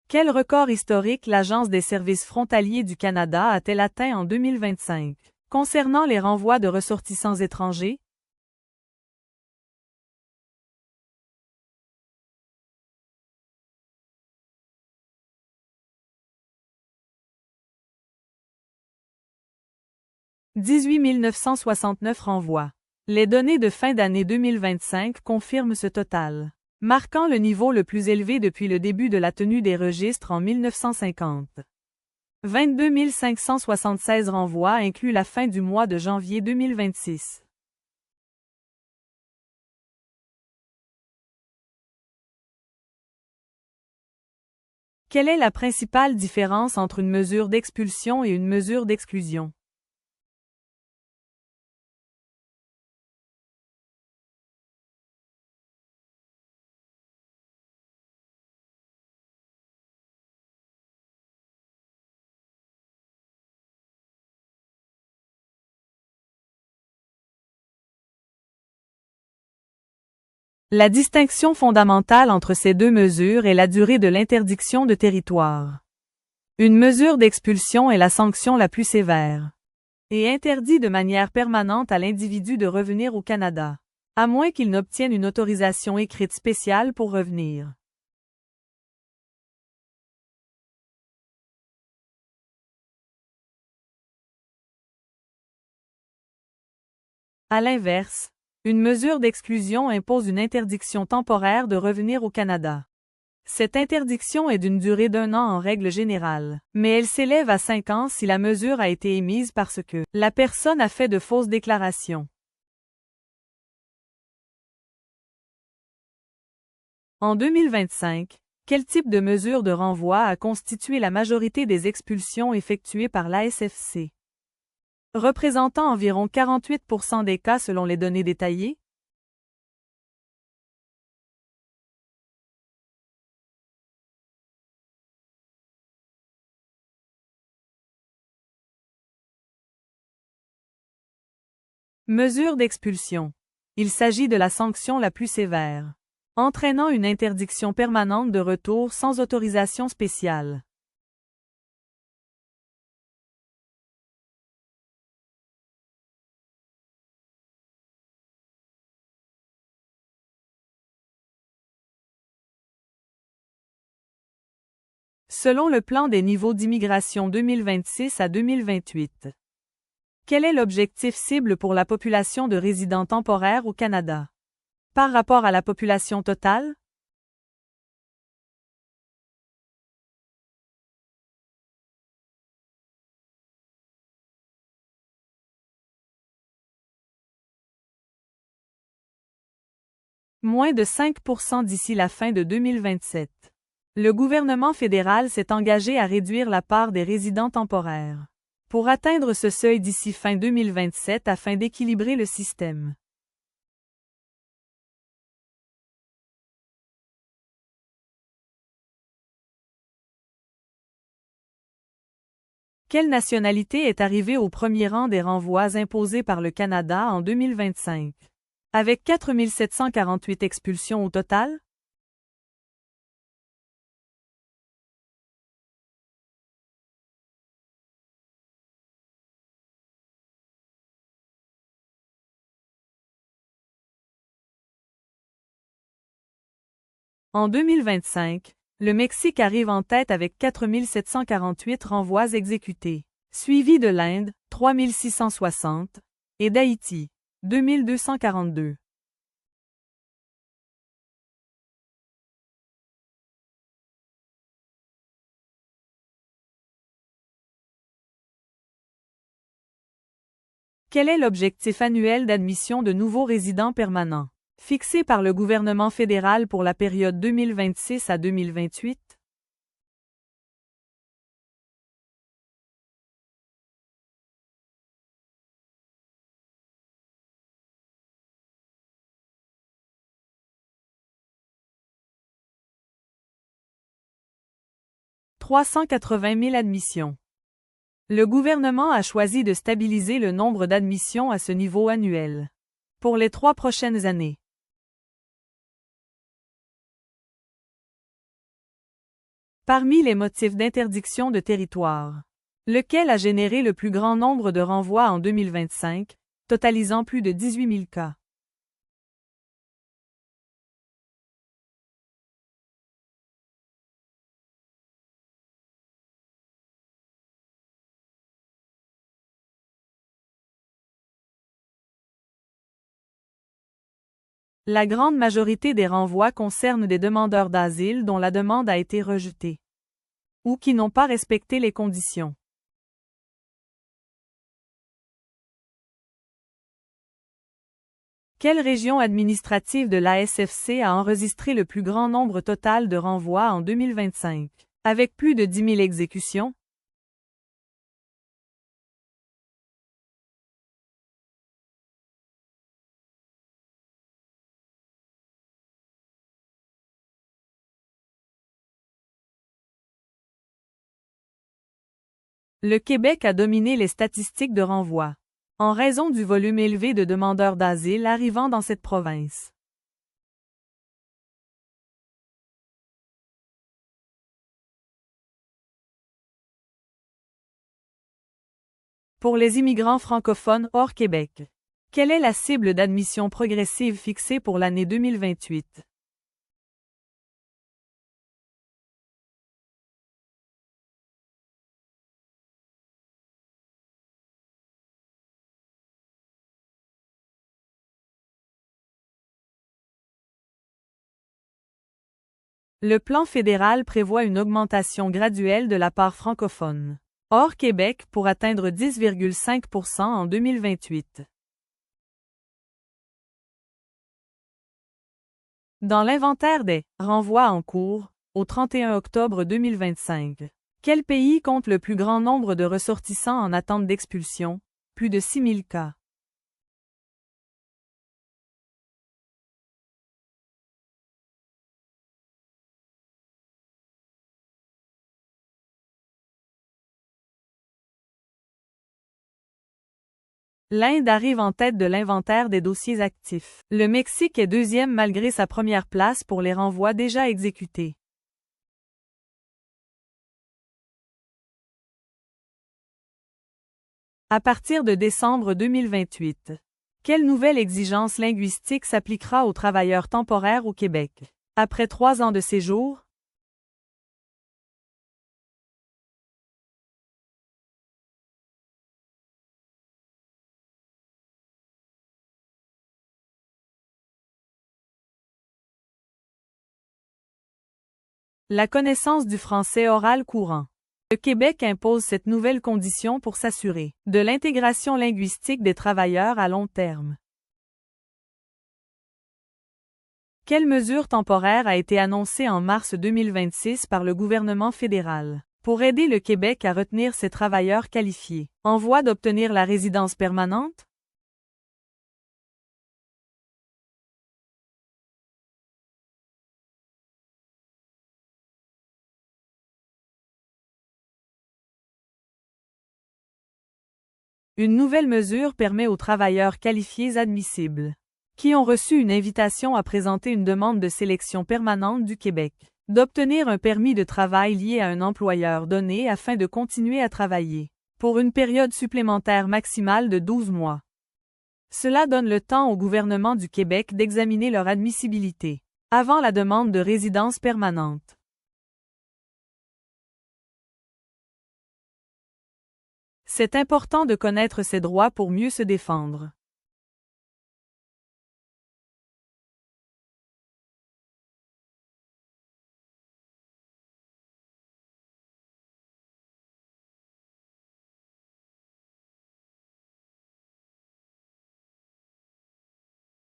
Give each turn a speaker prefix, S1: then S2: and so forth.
S1: Quel record historique l'Agence des services frontaliers du Canada a-t-elle atteint en 2025? Concernant les renvois de ressortissants étrangers, « 18 969 renvois. Les données de fin d'année 2025 confirment ce total, marquant le niveau le plus élevé depuis le début de la tenue des registres en 1950. 22 576 renvois incluent la fin du mois de janvier 2026. Quelle est la principale différence entre une mesure d'expulsion et une mesure d'exclusion? La distinction fondamentale entre ces deux mesures est la durée de l'interdiction de territoire. Une mesure d'expulsion est la sanction la plus sévère et interdit de manière permanente à l'individu de revenir au Canada, à moins qu'il n'obtienne une autorisation écrite spéciale pour revenir. À l'inverse, une mesure d'exclusion impose une interdiction temporaire de revenir au Canada. Cette interdiction est d'une durée d'1 an en règle générale, mais elle s'élève à 5 ans si la mesure a été émise parce que la personne a fait de fausses déclarations. En 2025, quel type de mesure de renvoi a constitué la majorité des expulsions effectuées par l'ASFC? Représentant environ 48% des cas selon les données détaillées? Mesure d'expulsion. Il s'agit de la sanction la plus sévère, entraînant une interdiction permanente de retour sans autorisation spéciale. Selon le plan des niveaux d'immigration 2026 à 2028. Quel est l'objectif cible pour la population de résidents temporaires au Canada? Par rapport à la population totale? Moins de 5% d'ici la fin de 2027. Le gouvernement fédéral s'est engagé à réduire la part des résidents temporaires pour atteindre ce seuil d'ici fin 2027 afin d'équilibrer le système. Quelle nationalité est arrivée au premier rang des renvois imposés par le Canada en 2025? Avec 4 748 expulsions au total? En 2025, le Mexique arrive en tête avec 4 748 renvois exécutés, suivi de l'Inde, 3 660, et d'Haïti, 2 242. Quel est l'objectif annuel d'admission de nouveaux résidents permanents, fixé par le gouvernement fédéral pour la période 2026 à 2028? « 380 000 admissions. Le gouvernement a choisi de stabiliser le nombre d'admissions à ce niveau annuel pour les 3 prochaines années. Parmi les motifs d'interdiction de territoire, lequel a généré le plus grand nombre de renvois en 2025, totalisant plus de 18 000 cas. La grande majorité des renvois concernent des demandeurs d'asile dont la demande a été rejetée ou qui n'ont pas respecté les conditions. Quelle région administrative de l'ASFC a enregistré le plus grand nombre total de renvois en 2025, avec plus de 10 000 exécutions? Le Québec a dominé les statistiques de renvoi, en raison du volume élevé de demandeurs d'asile arrivant dans cette province. Pour les immigrants francophones hors Québec, quelle est la cible d'admission progressive fixée pour l'année 2028? Le plan fédéral prévoit une augmentation graduelle de la part francophone hors Québec pour atteindre 10,5% en 2028. Dans l'inventaire des renvois en cours, au 31 octobre 2025, quel pays compte le plus grand nombre de ressortissants en attente d'expulsion? Plus de 6 000 cas. L'Inde arrive en tête de l'inventaire des dossiers actifs. Le Mexique est deuxième malgré sa première place pour les renvois déjà exécutés. À partir de décembre 2028, quelle nouvelle exigence linguistique s'appliquera aux travailleurs temporaires au Québec? Après 3 ans de séjour, la connaissance du français oral courant. Le Québec impose cette nouvelle condition pour s'assurer de l'intégration linguistique des travailleurs à long terme. Quelle mesure temporaire a été annoncée en mars 2026 par le gouvernement fédéral pour aider le Québec à retenir ses travailleurs qualifiés en voie d'obtenir la résidence permanente? Une nouvelle mesure permet aux travailleurs qualifiés admissibles, qui ont reçu une invitation à présenter une demande de sélection permanente du Québec, d'obtenir un permis de travail lié à un employeur donné afin de continuer à travailler, pour une période supplémentaire maximale de 12 mois. Cela donne le temps au gouvernement du Québec d'examiner leur admissibilité, avant la demande de résidence permanente. C'est important de connaître ses droits pour mieux se défendre.